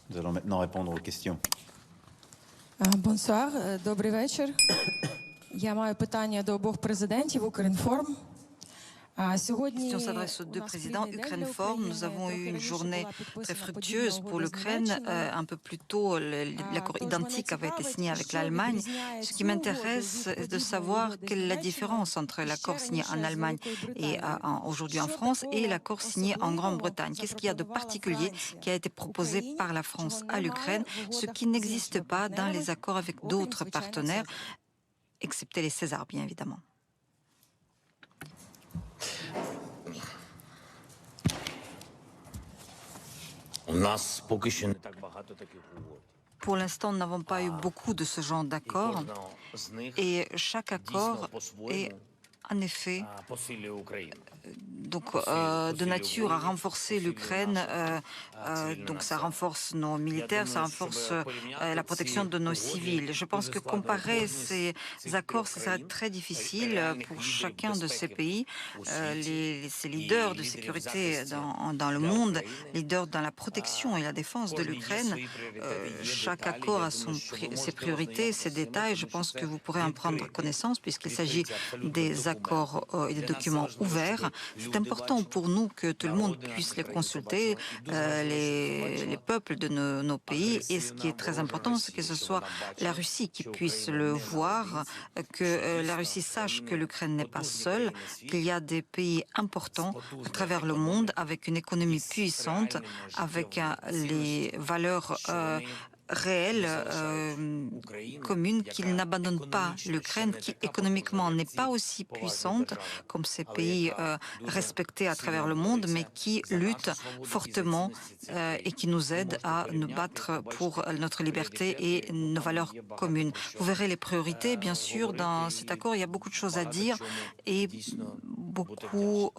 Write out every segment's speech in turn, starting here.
Nous allons maintenant répondre aux questions. Бонсуар, добрий вечір. Я маю питання до обох президентів Укрінформ. Question s'adresse aux deux présidents. Ukrinform, nous avons eu une journée très fructueuse pour l'Ukraine. Un peu plus tôt, l'accord identique avait été signé avec l'Allemagne. Ce qui m'intéresse est de savoir quelle est la différence entre l'accord signé en Allemagne et aujourd'hui en France et l'accord signé en Grande-Bretagne. Qu'est-ce qu'il y a de particulier qui a été proposé par la France à l'Ukraine, ce qui n'existe pas dans les accords avec d'autres partenaires, excepté les Césars, bien évidemment. Pour l'instant, nous n'avons pas eu beaucoup de ce genre d'accords et chaque accord est en effet de nature à renforcer l'Ukraine. Donc ça renforce nos militaires, ça renforce la protection de nos civils. Je pense que comparer ces accords, ça serait très difficile pour chacun de ces pays. Ces leaders de sécurité dans le monde, leaders dans la protection et la défense de l'Ukraine, chaque accord a ses priorités, ses détails. Je pense que vous pourrez en prendre connaissance puisqu'il s'agit des accords et des documents ouverts. C'est important pour nous que tout le monde puisse les consulter, les peuples de nos pays. Et ce qui est très important, c'est que ce soit la Russie qui puisse le voir, que la Russie sache que l'Ukraine n'est pas seule, qu'il y a des pays importants à travers le monde avec une économie puissante, avec les valeurs réelle, commune, qu'il n'abandonne pas l'Ukraine, qui économiquement n'est pas aussi puissante comme ces pays respectés à travers le monde, mais qui lutte fortement et qui nous aide à nous battre pour notre liberté et nos valeurs communes. Vous verrez les priorités, bien sûr, dans cet accord, il y a beaucoup de choses à dire et beaucoup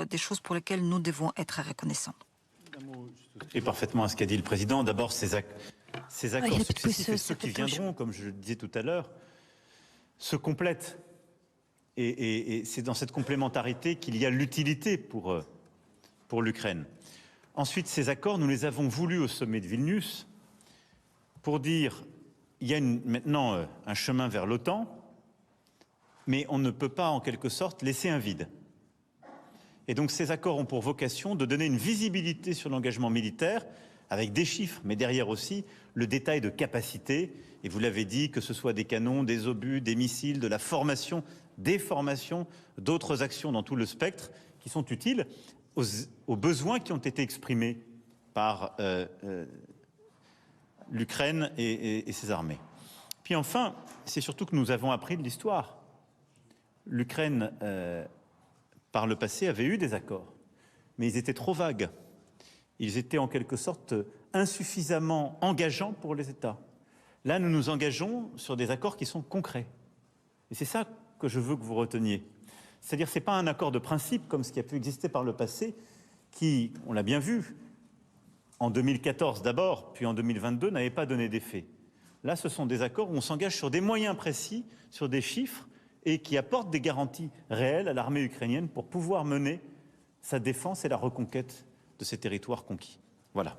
des choses pour lesquelles nous devons être reconnaissants. Et parfaitement à ce qu'a dit le président. D'abord, ces accords successifs et ceux qui viendront, comme je le disais tout à l'heure, se complètent. Et c'est dans cette complémentarité qu'il y a l'utilité pour l'Ukraine. Ensuite, ces accords, nous les avons voulus au sommet de Vilnius pour dire il y a maintenant un chemin vers l'OTAN, mais on ne peut pas en quelque sorte laisser un vide. Et donc ces accords ont pour vocation de donner une visibilité sur l'engagement militaire avec des chiffres, mais derrière aussi le détail de capacité. Et vous l'avez dit, que ce soit des canons, des obus, des missiles, de la formation, des formations, d'autres actions dans tout le spectre qui sont utiles aux besoins qui ont été exprimés par l'Ukraine et ses armées. Puis enfin, c'est surtout que nous avons appris de l'histoire. L'Ukraine, par le passé, avait eu des accords, mais ils étaient trop vagues. Ils étaient en quelque sorte insuffisamment engageants pour les États. Là, nous nous engageons sur des accords qui sont concrets. Et c'est ça que je veux que vous reteniez. C'est-à-dire que ce n'est pas un accord de principe comme ce qui a pu exister par le passé, qui, on l'a bien vu, en 2014 d'abord, puis en 2022, n'avait pas donné d'effet. Là, ce sont des accords où on s'engage sur des moyens précis, sur des chiffres, et qui apportent des garanties réelles à l'armée ukrainienne pour pouvoir mener sa défense et la reconquête de ces territoires conquis. Voilà.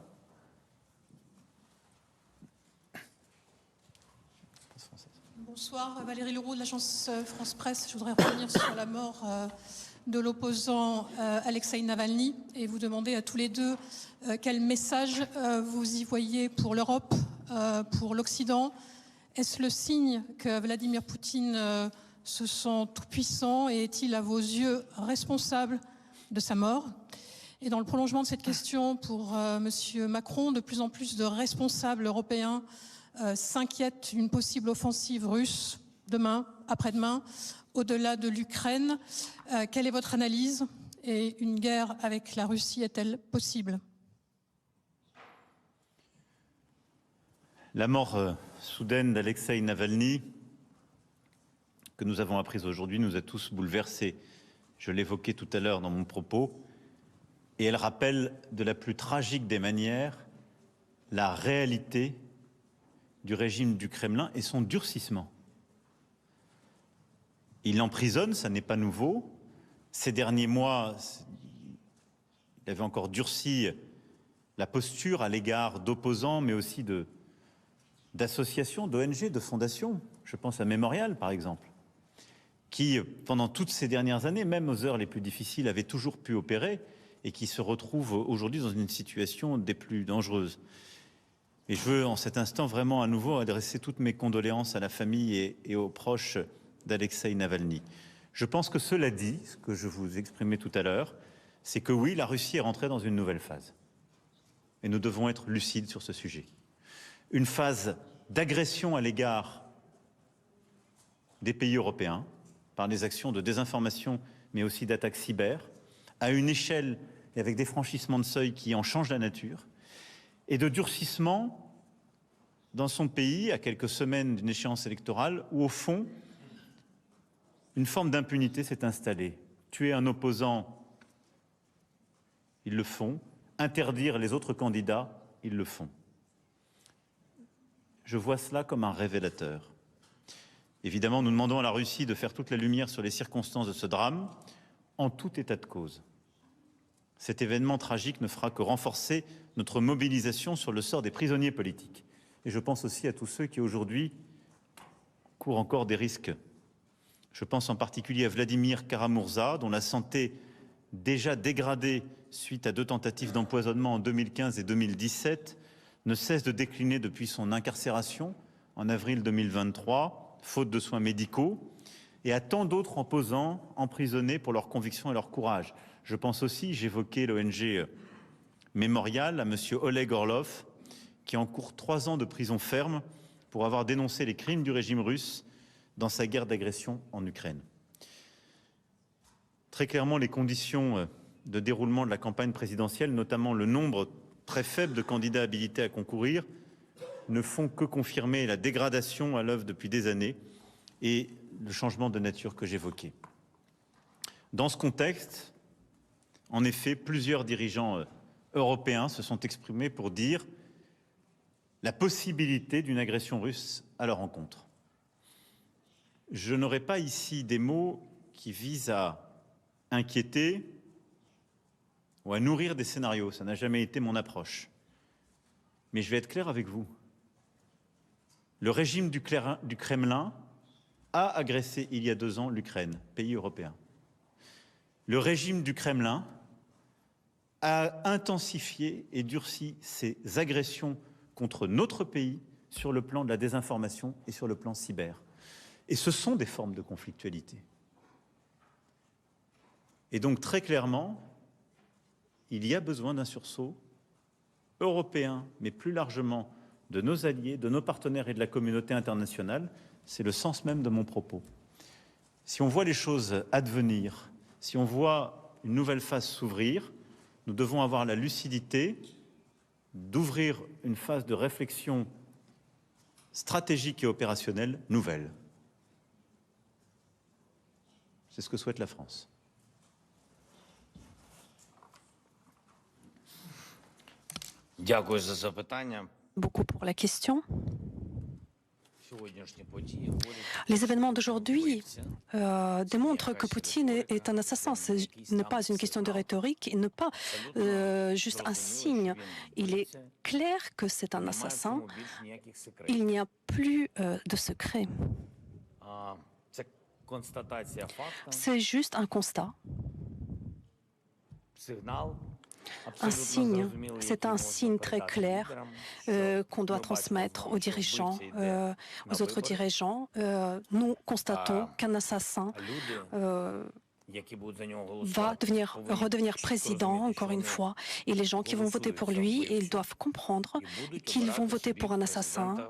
Bonsoir, Valérie Leroux de l'agence France Presse. Je voudrais revenir sur la mort de l'opposant Alexeï Navalny et vous demander à tous les deux quel message vous y voyez pour l'Europe, pour l'Occident. Est-ce le signe que Vladimir Poutine se sent tout-puissant et est-il à vos yeux responsable de sa mort? Et dans le prolongement de cette question pour M. Macron, de plus en plus de responsables européens s'inquiètent d'une possible offensive russe demain, après-demain, au-delà de l'Ukraine. Quelle est votre analyse? Et une guerre avec la Russie est-elle possible? La mort soudaine d'Alexeï Navalny, que nous avons apprise aujourd'hui, nous a tous bouleversés. Je l'évoquais tout à l'heure dans mon propos. Et elle rappelle de la plus tragique des manières la réalité du régime du Kremlin et son durcissement. Il emprisonne, ça n'est pas nouveau. Ces derniers mois, il avait encore durci la posture à l'égard d'opposants, mais aussi d'associations, d'ONG, de fondations. Je pense à Mémorial, par exemple, qui, pendant toutes ces dernières années, même aux heures les plus difficiles, avait toujours pu opérer et qui se retrouve aujourd'hui dans une situation des plus dangereuses. Et je veux, en cet instant, vraiment à nouveau adresser toutes mes condoléances à la famille et aux proches d'Alexeï Navalny. Je pense que cela dit, ce que je vous exprimais tout à l'heure, c'est que oui, la Russie est rentrée dans une nouvelle phase. Et nous devons être lucides sur ce sujet. Une phase d'agression à l'égard des pays européens, par des actions de désinformation, mais aussi d'attaques cyber, à une échelle et avec des franchissements de seuil qui en changent la nature, et de durcissement dans son pays, à quelques semaines d'une échéance électorale, où au fond, une forme d'impunité s'est installée. Tuer un opposant, ils le font. Interdire les autres candidats, ils le font. Je vois cela comme un révélateur. Évidemment, nous demandons à la Russie de faire toute la lumière sur les circonstances de ce drame, en tout état de cause. Cet événement tragique ne fera que renforcer notre mobilisation sur le sort des prisonniers politiques. Et je pense aussi à tous ceux qui aujourd'hui courent encore des risques. Je pense en particulier à Vladimir Kara-Murza, dont la santé déjà dégradée suite à 2 tentatives d'empoisonnement en 2015 et 2017, ne cesse de décliner depuis son incarcération en avril 2023, faute de soins médicaux, et à tant d'autres opposants emprisonnés pour leurs convictions et leur courage. Je pense aussi, j'évoquais l'ONG Mémorial, à M. Oleg Orlov, qui encourt 3 ans de prison ferme pour avoir dénoncé les crimes du régime russe dans sa guerre d'agression en Ukraine. Très clairement, les conditions de déroulement de la campagne présidentielle, notamment le nombre très faible de candidats habilités à concourir, ne font que confirmer la dégradation à l'œuvre depuis des années et le changement de nature que j'évoquais. Dans ce contexte, en effet, plusieurs dirigeants européens se sont exprimés pour dire la possibilité d'une agression russe à leur encontre. Je n'aurai pas ici des mots qui visent à inquiéter ou à nourrir des scénarios. Ça n'a jamais été mon approche. Mais je vais être clair avec vous. Le régime du Kremlin a agressé il y a 2 ans l'Ukraine, pays européen. Le régime du Kremlin a intensifié et durci ses agressions contre notre pays sur le plan de la désinformation et sur le plan cyber. Et ce sont des formes de conflictualité. Et donc très clairement, il y a besoin d'un sursaut européen, mais plus largement de nos alliés, de nos partenaires et de la communauté internationale. C'est le sens même de mon propos. Si on voit les choses advenir, si on voit une nouvelle phase s'ouvrir, nous devons avoir la lucidité d'ouvrir une phase de réflexion stratégique et opérationnelle nouvelle. C'est ce que souhaite la France. Beaucoup pour la question. Les événements d'aujourd'hui démontrent que Poutine est un assassin. Ce n'est pas une question de rhétorique, il n'est pas juste un signe. Il est clair que c'est un assassin. Il n'y a plus de secret. C'est juste un constat. Un signe, c'est un signe très clair qu'on doit transmettre aux dirigeants, aux autres dirigeants. Nous constatons qu'un assassin va redevenir président, encore une fois, et les gens qui vont voter pour lui, ils doivent comprendre qu'ils vont voter pour un assassin,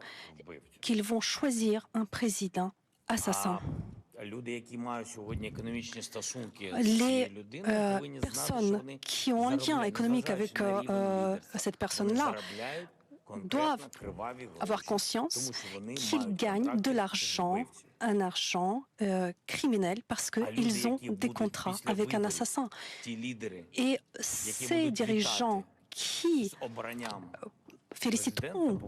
qu'ils vont choisir un président assassin. Les personnes qui ont un lien économique avec cette personne-là doivent avoir conscience qu'ils gagnent de l'argent, un argent criminel, parce qu'ils ont des contrats avec un assassin. Et ces dirigeants qui féliciteront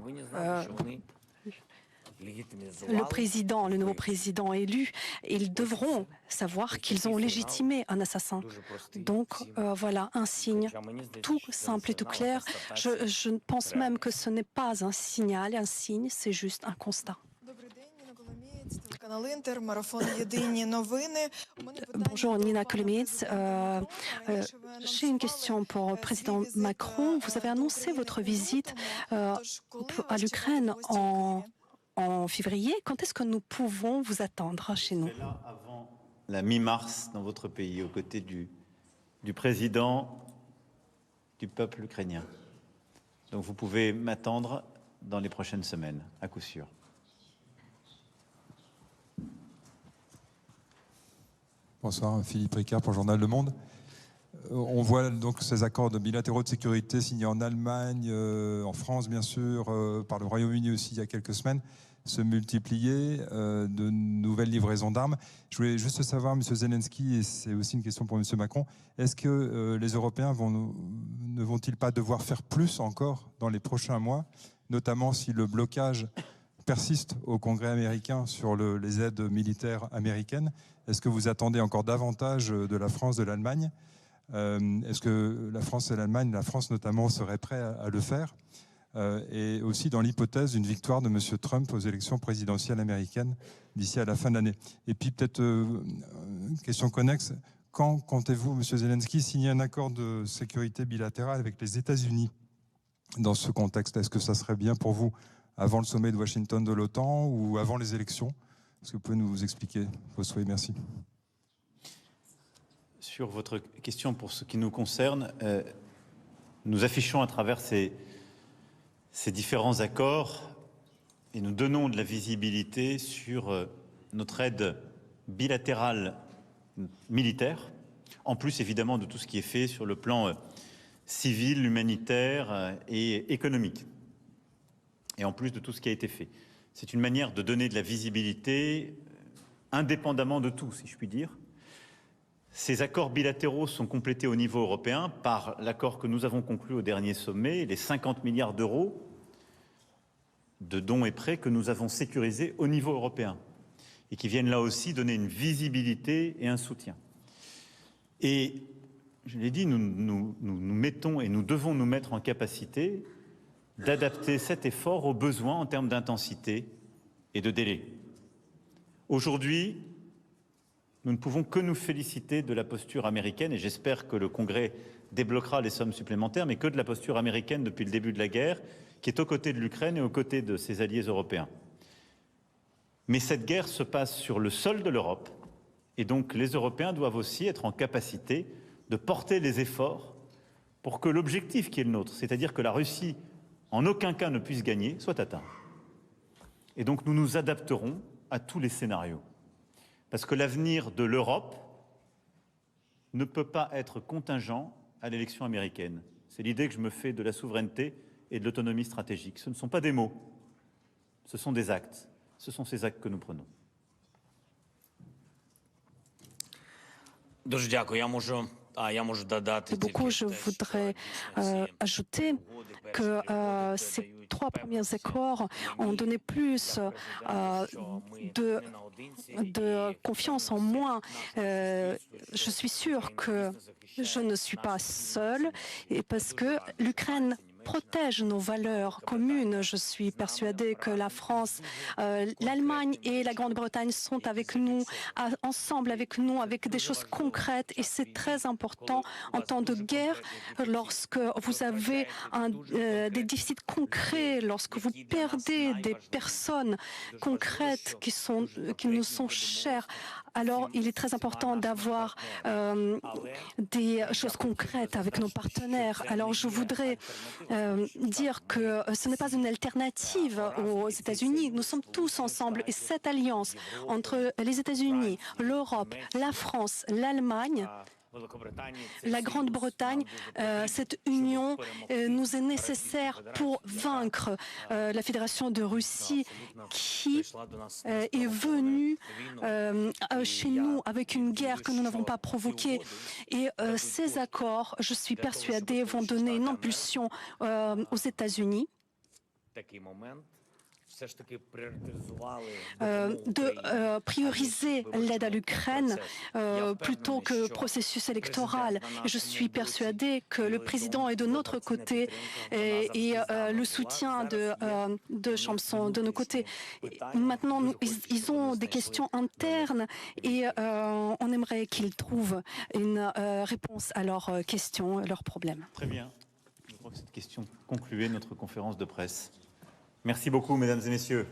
le nouveau président élu, ils devront savoir qu'ils ont légitimé un assassin. Donc voilà un signe tout simple et tout clair. Je pense même que ce n'est pas un signal, un signe, c'est juste un constat. Bonjour Nina Kolomeitz. J'ai une question pour le président Macron. Vous avez annoncé votre visite à l'Ukraine en février. Quand est-ce que nous pouvons vous attendre chez nous? Là avant la mi-mars dans votre pays, aux côtés du président du peuple ukrainien. Donc vous pouvez m'attendre dans les prochaines semaines, à coup sûr. Bonsoir, Philippe Ricard pour le Journal Le Monde. On voit donc ces accords bilatéraux de sécurité signés en Allemagne, en France bien sûr, par le Royaume-Uni aussi il y a quelques semaines, se multiplier, de nouvelles livraisons d'armes. Je voulais juste savoir, M. Zelensky, et c'est aussi une question pour M. Macron, est-ce que les Européens ne vont-ils pas devoir faire plus encore dans les prochains mois, notamment si le blocage persiste au Congrès américain sur les aides militaires américaines? Est-ce que vous attendez encore davantage de la France, de l'Allemagne? Est-ce que la France et l'Allemagne, la France notamment, seraient prêts à le faire? Et aussi dans l'hypothèse d'une victoire de M. Trump aux élections présidentielles américaines d'ici à la fin de l'année. Et puis peut-être une question connexe, quand comptez-vous, M. Zelensky, signer un accord de sécurité bilatérale avec les États-Unis dans ce contexte? Est-ce que ça serait bien pour vous avant le sommet de Washington de l'OTAN ou avant les élections? Est-ce que vous pouvez nous expliquer vos souhaits? Merci. Sur votre question pour ce qui nous concerne, nous affichons à travers ces différents accords et nous donnons de la visibilité sur notre aide bilatérale militaire, en plus évidemment de tout ce qui est fait sur le plan civil, humanitaire et économique, et en plus de tout ce qui a été fait. C'est une manière de donner de la visibilité indépendamment de tout, si je puis dire. Ces accords bilatéraux sont complétés au niveau européen par l'accord que nous avons conclu au dernier sommet, les 50 milliards d'euros de dons et prêts que nous avons sécurisés au niveau européen et qui viennent là aussi donner une visibilité et un soutien. Et je l'ai dit, nous mettons et nous devons nous mettre en capacité d'adapter cet effort aux besoins en termes d'intensité et de délai. Aujourd'hui, nous ne pouvons que nous féliciter de la posture américaine, et j'espère que le Congrès débloquera les sommes supplémentaires, mais que de la posture américaine depuis le début de la guerre, qui est aux côtés de l'Ukraine et aux côtés de ses alliés européens. Mais cette guerre se passe sur le sol de l'Europe, et donc les Européens doivent aussi être en capacité de porter les efforts pour que l'objectif qui est le nôtre, c'est-à-dire que la Russie en aucun cas ne puisse gagner, soit atteint. Et donc nous nous adapterons à tous les scénarios. Parce que l'avenir de l'Europe ne peut pas être contingent à l'élection américaine. C'est l'idée que je me fais de la souveraineté et de l'autonomie stratégique. Ce ne sont pas des mots, ce sont des actes. Ce sont ces actes que nous prenons. Beaucoup, je voudrais ajouter que ces trois premiers accords ont donné plus de confiance en moi. Je suis sûre que je ne suis pas seule, et parce que l'Ukraine protège nos valeurs communes. Je suis persuadée que la France, l'Allemagne et la Grande-Bretagne sont avec nous, ensemble avec nous, avec des choses concrètes. Et c'est très important en temps de guerre, lorsque vous avez des déficits concrets, lorsque vous perdez des personnes concrètes qui nous sont chères. Alors, il est très important d'avoir des choses concrètes avec nos partenaires. Alors, je voudrais dire que ce n'est pas une alternative aux États-Unis. Nous sommes tous ensemble, et cette alliance entre les États-Unis, l'Europe, la France, l'Allemagne, la Grande-Bretagne, cette union nous est nécessaire pour vaincre la Fédération de Russie qui est venue chez nous avec une guerre que nous n'avons pas provoquée. Et ces accords, je suis persuadée, vont donner une impulsion aux États-Unis. de prioriser l'aide à l'Ukraine plutôt que processus électoral. Je suis persuadée que le président est de notre côté et le soutien de Trump sont de nos côtés. Maintenant, ils ont des questions internes et on aimerait qu'ils trouvent une réponse à leurs questions, à leurs problèmes. Très bien. Je crois que cette question concluait notre conférence de presse. Merci beaucoup, mesdames et messieurs.